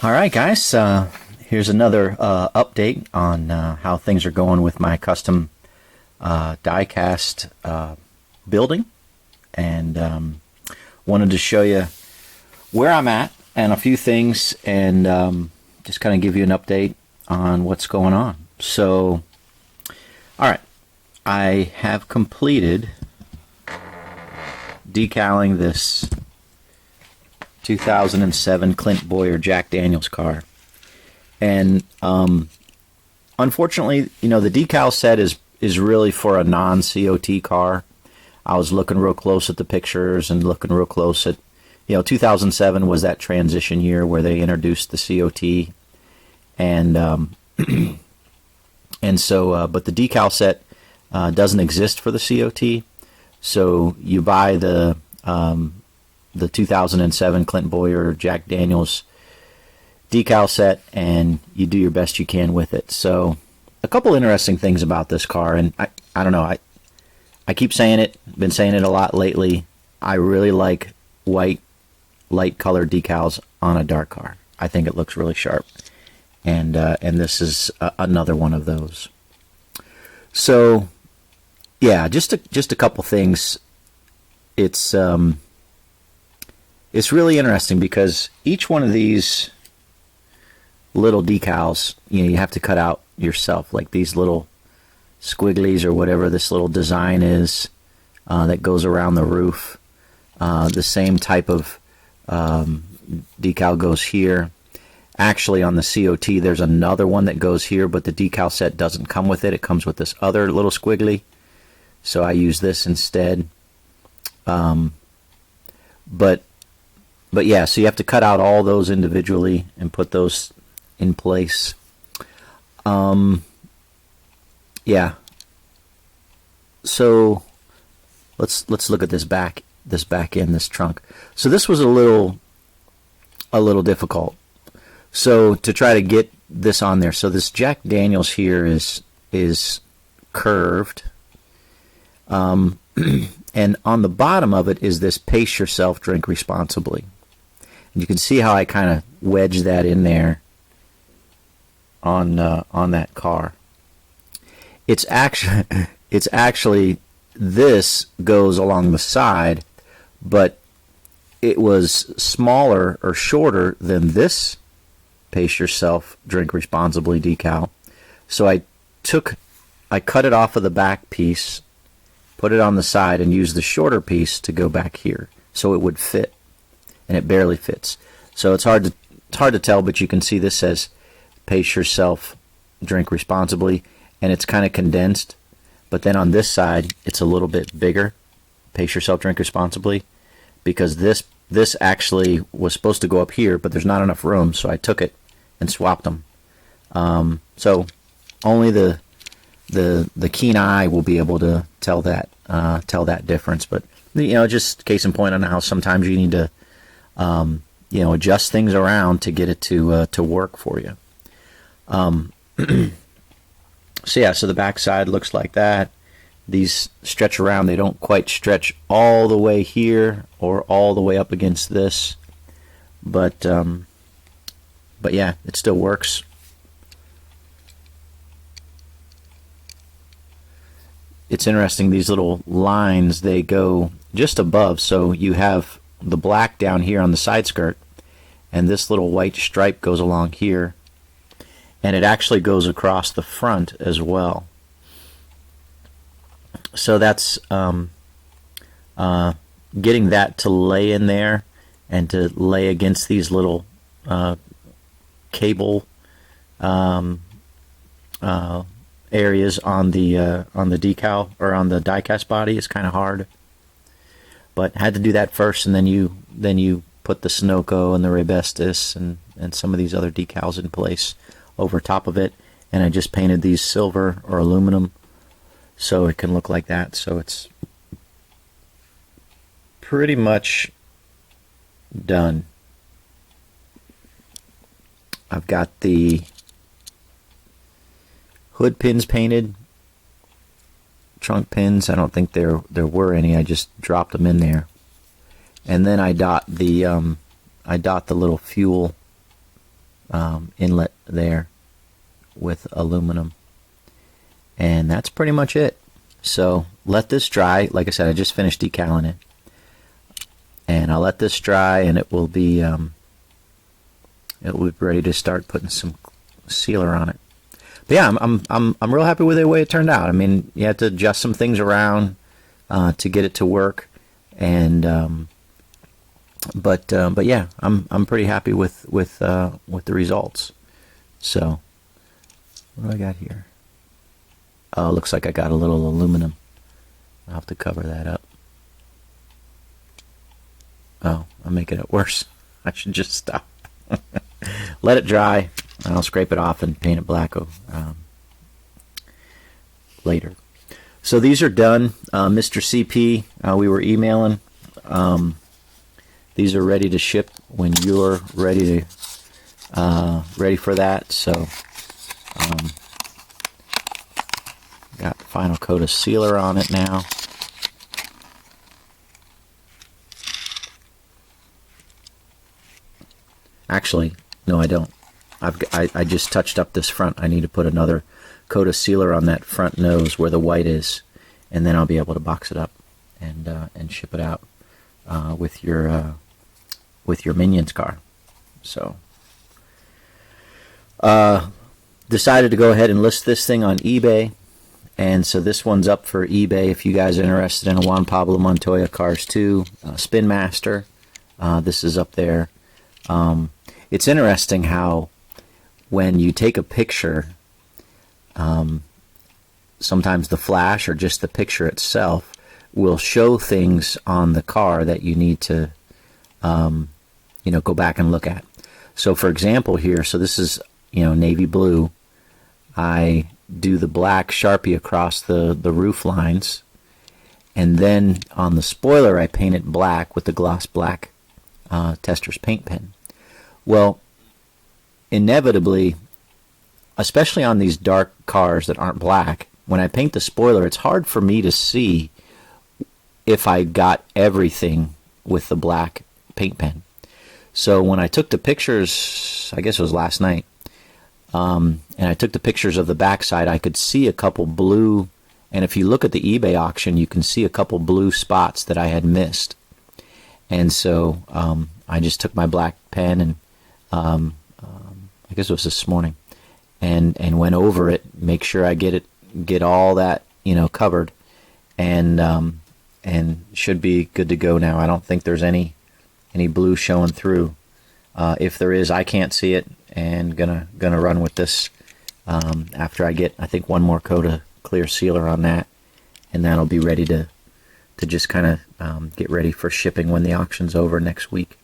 All right, guys. Here's another update on how things are going with my custom die-cast building, and wanted to show you where I'm at and a few things, and just kind of give you an update on what's going on. So, all right, I have completed decaling this 2007 Clint Bowyer Jack Daniels car, and unfortunately, you know, the decal set is really for a non-COT car. I was looking real close at the pictures and looking real close at, 2007 was that transition year where they introduced the COT, and and so but the decal set doesn't exist for the COT, so you buy the 2007 Clint Bowyer Jack Daniels decal set, and you do your best you can with it. So a couple interesting things about this car, and I don't know, I keep saying it, been saying it a lot lately. I really like white, light colored decals on a dark car. I think it looks really sharp, and this is another one of those. So yeah, just a couple things. It's really interesting because each one of these little decals, you have to cut out yourself, like these little squigglies or whatever this little design is that goes around the roof. The same type of decal goes here. Actually, on the COT, there's another one that goes here, but the decal set doesn't come with it. It comes with this other little squiggly, so I use this instead. But yeah, so you have to cut out all those individually and put those in place. Yeah. So let's look at this back end, this trunk. So this was a little difficult. So to try to get this on there, so this Jack Daniels here is curved. And on the bottom of it is this pace yourself, drink responsibly. And you can see how I kind of wedge that in there on that car. It's actually this goes along the side, but it was smaller or shorter than this pace yourself, drink responsibly decal. So I cut it off of the back piece, put it on the side, and used the shorter piece to go back here so it would fit, and it barely fits. So it's hard to tell, but you can see this says pace yourself, drink responsibly, and it's kind of condensed. But then on this side it's a little bit bigger, pace yourself, drink responsibly, because this actually was supposed to go up here, but there's not enough room, so I took it and swapped them. So only the keen eye will be able to tell that difference. But just case in point on how sometimes you need to adjust things around to get it to work for you. So yeah, so the back side looks like that. These stretch around. They don't quite stretch all the way here or all the way up against this, but yeah, it still works. It's interesting, these little lines, they go just above, so you have the black down here on the side skirt, and this little white stripe goes along here, and it actually goes across the front as well. So that's getting that to lay in there and to lay against these little cable areas on the decal or on the die-cast body is kind of hard. But had to do that first, and then you put the Sunoco and the Raybestos and some of these other decals in place over top of it, and I just painted these silver or aluminum so it can look like that. So it's pretty much done. I've got the hood pins painted, trunk pins. I don't think there were any. I just dropped them in there, and then I dot the little fuel inlet there with aluminum. And that's pretty much it. So let this dry. Like I said, I just finished decaling it. And I'll let this dry, and it will be ready to start putting some sealer on it. But yeah, I'm real happy with the way it turned out. I mean, you have to adjust some things around to get it to work, and but yeah, I'm pretty happy with the results. So what do I got here? Oh, looks like I got a little aluminum. I'll have to cover that up. Oh, I'm making it worse. I should just stop. Let it dry. I'll scrape it off and paint it black later. So these are done. Mr. CP, we were emailing. These are ready to ship when you're ready for that. So got the final coat of sealer on it now. Actually, no, I don't. I just touched up this front. I need to put another coat of sealer on that front nose where the white is, and then I'll be able to box it up and ship it out with your Minions car. So decided to go ahead and list this thing on eBay, and so this one's up for eBay if you guys are interested in a Juan Pablo Montoya Cars 2 Spin Master. This is up there. It's interesting how when you take a picture, sometimes the flash or just the picture itself will show things on the car that you need to go back and look at. So for example here, so this is navy blue. I do the black Sharpie across the roof lines, and then on the spoiler I paint it black with the gloss black Tester's paint pen. Well, inevitably, especially on these dark cars that aren't black, when I paint the spoiler, it's hard for me to see if I got everything with the black paint pen. So when I took the pictures, I guess it was last night, and I took the pictures of the backside, I could see a couple blue, and if you look at the eBay auction, you can see a couple blue spots that I had missed. And so I just took my black pen and I guess it was this morning, and went over it, make sure I get all that covered, and should be good to go now. I don't think there's any blue showing through. If there is, I can't see it, and gonna run with this after I get, I think, one more coat of clear sealer on that, and that'll be ready to just kind of get ready for shipping when the auction's over next week.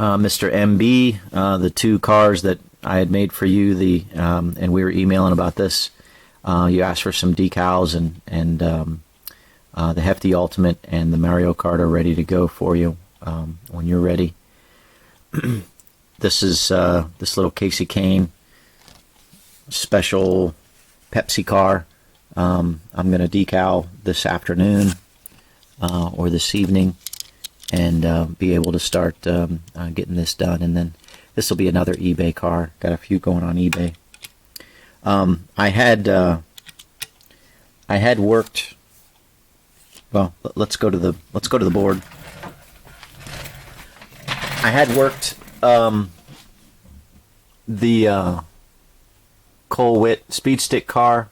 Mr. MB, the two cars that I had made for you, and we were emailing about this. You asked for some decals, and the Hefty Ultimate and the Mario Kart are ready to go for you when you're ready. This is this little Casey Kane special Pepsi car. I'm going to decal this afternoon or this evening, and be able to start getting this done. And then this will be another eBay car. Got a few going on eBay. I had worked. Well, let's go to the board. I had worked the Cole Witt speed stick car,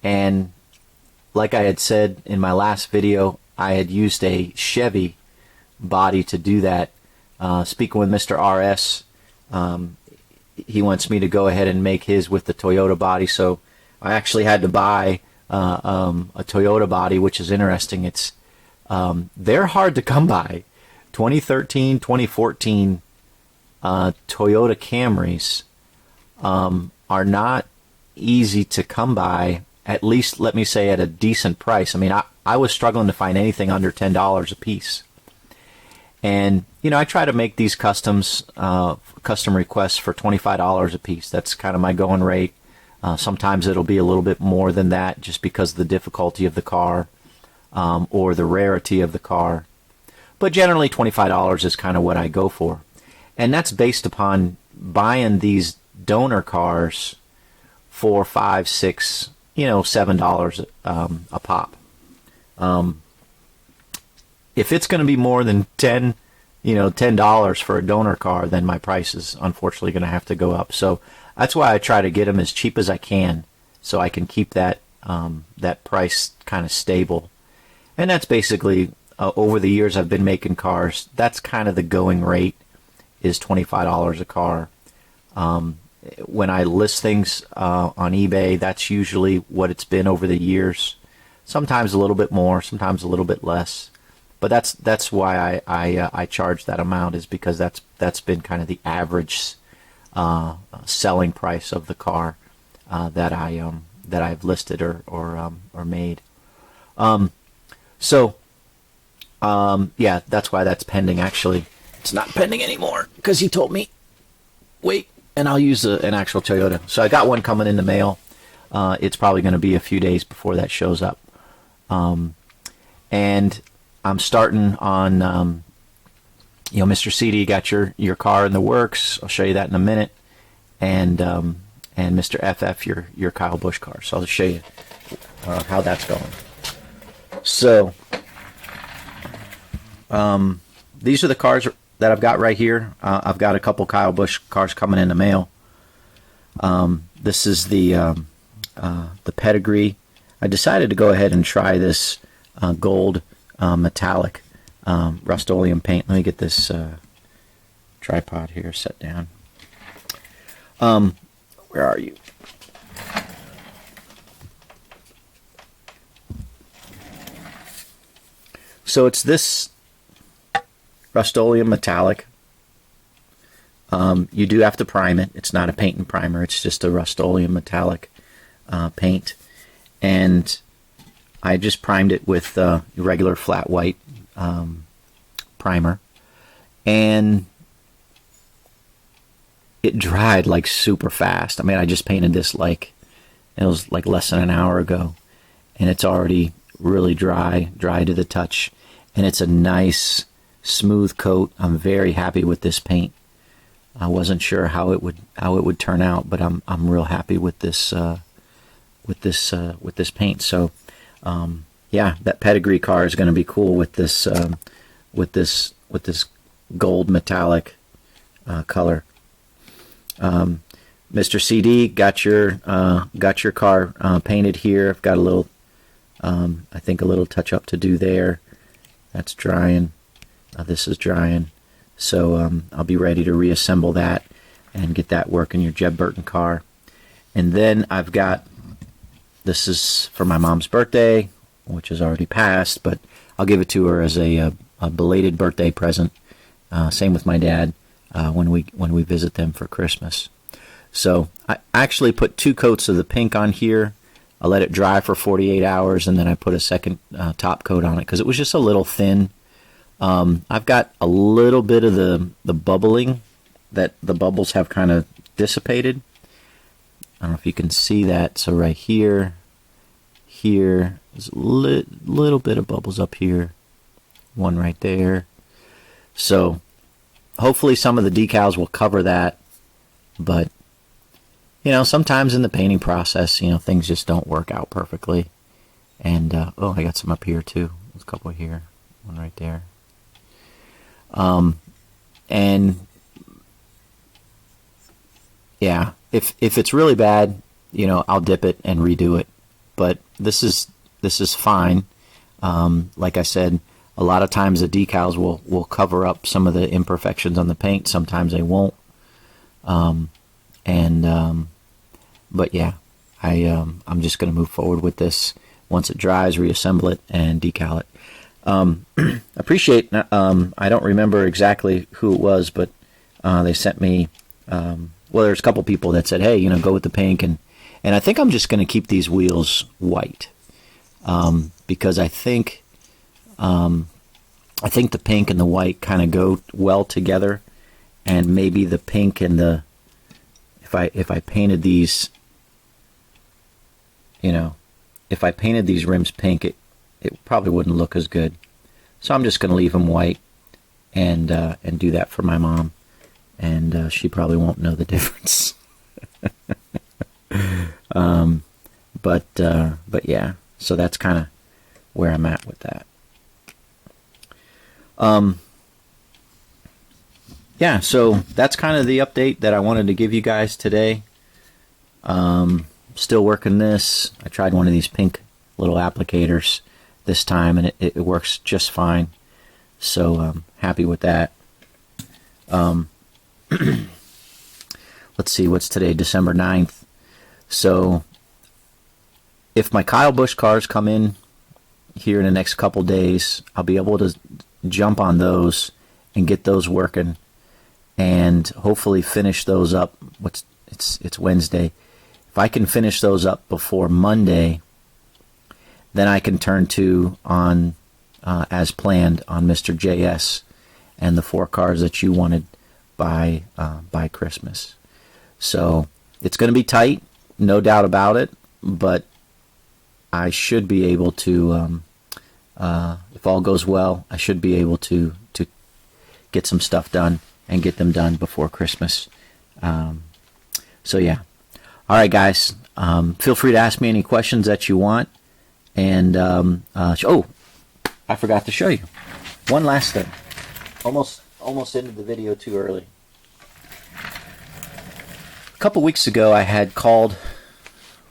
and like I had said in my last video, I had used a Chevy body to do that. Speaking with Mr. RS, he wants me to go ahead and make his with the Toyota body, so I actually had to buy a Toyota body, which is interesting. It's they're hard to come by. 2013, 2014 Toyota Camrys are not easy to come by, at least let me say at a decent price. I mean, I was struggling to find anything under $10 a piece. And, I try to make these custom requests for $25 a piece. That's kind of my going rate. Sometimes it'll be a little bit more than that just because of the difficulty of the car or the rarity of the car. But generally $25 is kind of what I go for. And that's based upon buying these donor cars for $5, $6, $7 a pop. If it's going to be more than $10 for a donor car, then my price is unfortunately going to have to go up. So that's why I try to get them as cheap as I can, so I can keep that price kind of stable. And that's basically over the years I've been making cars. That's kind of the going rate, is $25 a car. When I list things on eBay, that's usually what it's been over the years. Sometimes a little bit more, sometimes a little bit less. But that's why I charge that amount, is because that's been kind of the average selling price of the car that I've listed or made. Yeah, that's why that's pending. Actually, it's not pending anymore because he told me wait, and I'll use an actual Toyota. So I got one coming in the mail. It's probably going to be a few days before that shows up. And I'm starting on, Mr. CD got your car in the works. I'll show you that in a minute. And Mr. FF, your Kyle Busch car. So I'll show you how that's going. So these are the cars that I've got right here. I've got a couple Kyle Busch cars coming in the mail. This is the Pedigree. I decided to go ahead and try this gold metallic Rust-Oleum paint. Let me get this tripod here set down. Where are you? So it's this Rust-Oleum metallic. You do have to prime it. It's not a paint and primer. It's just a Rust-Oleum metallic paint. And I just primed it with regular flat white primer. And it dried like super fast. I mean, I just painted this it was like less than an hour ago. And it's already really dry to the touch. And it's a nice smooth coat. I'm very happy with this paint. I wasn't sure how it would turn out, but I'm real happy with this paint. So yeah, that Pedigree car is going to be cool with this gold metallic color. Mr. CD, got your car painted here. I've got a little I think a little touch up to do there. That's drying. This is drying. So I'll be ready to reassemble that and get that working, your Jeb Burton car. And then I've got, this is for my mom's birthday, which is already passed, but I'll give it to her as a belated birthday present. Same with my dad when we visit them for Christmas. So I actually put 2 coats of the pink on here. I let it dry for 48 hours, and then I put a second top coat on it because it was just a little thin. I've got a little bit of the bubbling, that the bubbles have kind of dissipated. I don't know if you can see that. So right here, there's a little bit of bubbles up here. One right there. So hopefully some of the decals will cover that. But, sometimes in the painting process, things just don't work out perfectly. And, I got some up here too. There's a couple here. One right there. And yeah, if it's really bad, I'll dip it and redo it. But this is fine. Like I said, a lot of times the decals will cover up some of the imperfections on the paint. Sometimes they won't. But yeah, I'm just going to move forward with this. Once it dries, reassemble it and decal it. Appreciate, I don't remember exactly who it was, but they sent me, there's a couple people that said, hey, go with the pink, and I think I'm just going to keep these wheels white, because I think the pink and the white kind of go well together, and maybe the pink and if I painted these, if I painted these rims pink, it probably wouldn't look as good. So I'm just going to leave them white and do that for my mom, and she probably won't know the difference. But yeah, so that's kind of where I'm at with that. Yeah, so that's kind of the update that I wanted to give you guys today. Still working this. I tried one of these pink little applicators this time, and it works just fine. So happy with that. Let's see, what's today? December 9th. So if my Kyle Busch cars come in here in the next couple days, I'll be able to jump on those and get those working, and hopefully finish those up. It's Wednesday. If I can finish those up before Monday, then I can turn to on as planned on Mr. JS and the 4 cars that you wanted by Christmas. So it's going to be tight, no doubt about it, but I should be able to, if all goes well, I should be able to get some stuff done and get them done before Christmas. So yeah. All right, guys. Feel free to ask me any questions that you want. And oh, I forgot to show you one last thing. Almost ended the video too early. A couple weeks ago, I had called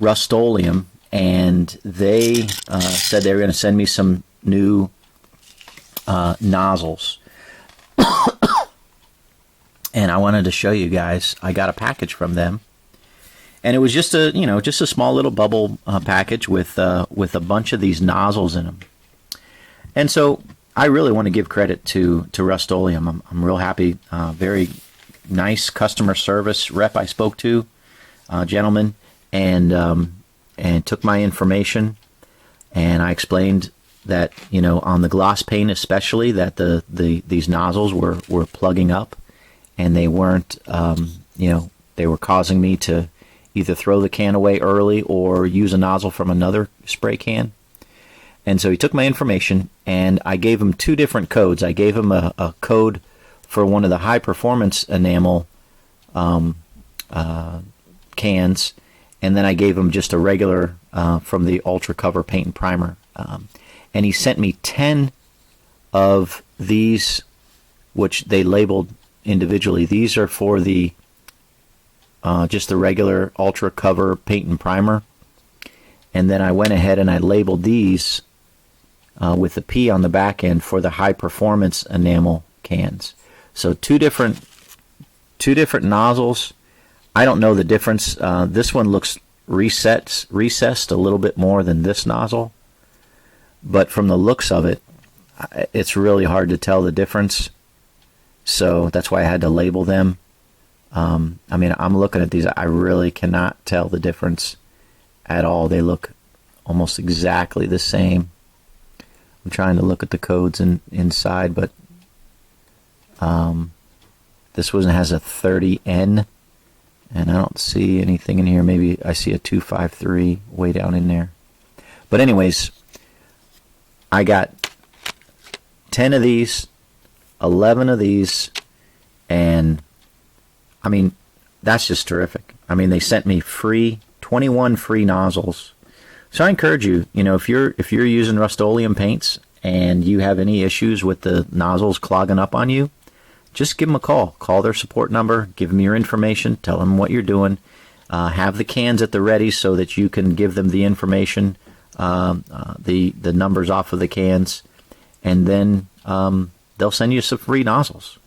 Rust-Oleum, and they said they were going to send me some new nozzles. And I wanted to show you guys. I got a package from them, and it was just a small little bubble package with a bunch of these nozzles in them. And so I really want to give credit to Rust-Oleum. I'm real happy. Very nice customer service rep I spoke to, gentleman, and took my information, and I explained that on the gloss paint especially, that these nozzles were plugging up, and they weren't they were causing me to either throw the can away early or use a nozzle from another spray can. And so he took my information, and I gave him 2 different codes. I gave him a code for one of the high performance enamel cans, and then I gave him just a regular from the Ultra Cover Paint and Primer. And he sent me 10 of these, which they labeled individually. These are for the just the regular Ultra Cover Paint and Primer. And then I went ahead and I labeled these with the P on the back end for the high performance enamel cans. So two different nozzles. I don't know the difference. This one looks recessed a little bit more than this nozzle, but from the looks of it, it's really hard to tell the difference. So that's why I had to label them. I mean, I'm looking at these. I really cannot tell the difference at all. They look almost exactly the same. I'm trying to look at the codes inside, but this one has a 30N, and I don't see anything in here. Maybe I see a 253 way down in there. But anyways, I got 10 of these, 11 of these, and I mean, that's just terrific. I mean, they sent me 21 free nozzles. So I encourage you, if you're using Rust-Oleum paints and you have any issues with the nozzles clogging up on you, just give them a call. Call their support number, give them your information, tell them what you're doing. Have the cans at the ready so that you can give them the information, the numbers off of the cans, and then they'll send you some free nozzles.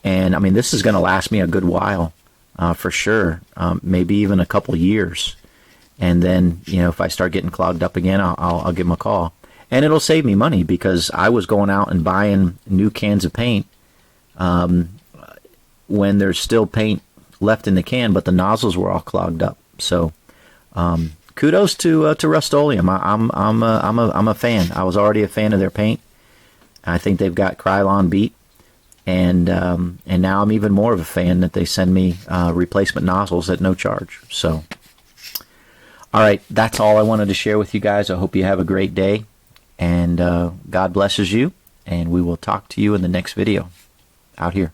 And I mean, this is going to last me a good while, for sure, maybe even a couple years. And then, if I start getting clogged up again, I'll give them a call. And it'll save me money, because I was going out and buying new cans of paint when there's still paint left in the can, but the nozzles were all clogged up. So kudos to Rust-Oleum. I'm a fan. I was already a fan of their paint. I think they've got Krylon beat. And now I'm even more of a fan that they send me replacement nozzles at no charge. So, all right, that's all I wanted to share with you guys. I hope you have a great day, and God blesses you, and we will talk to you in the next video. Out here.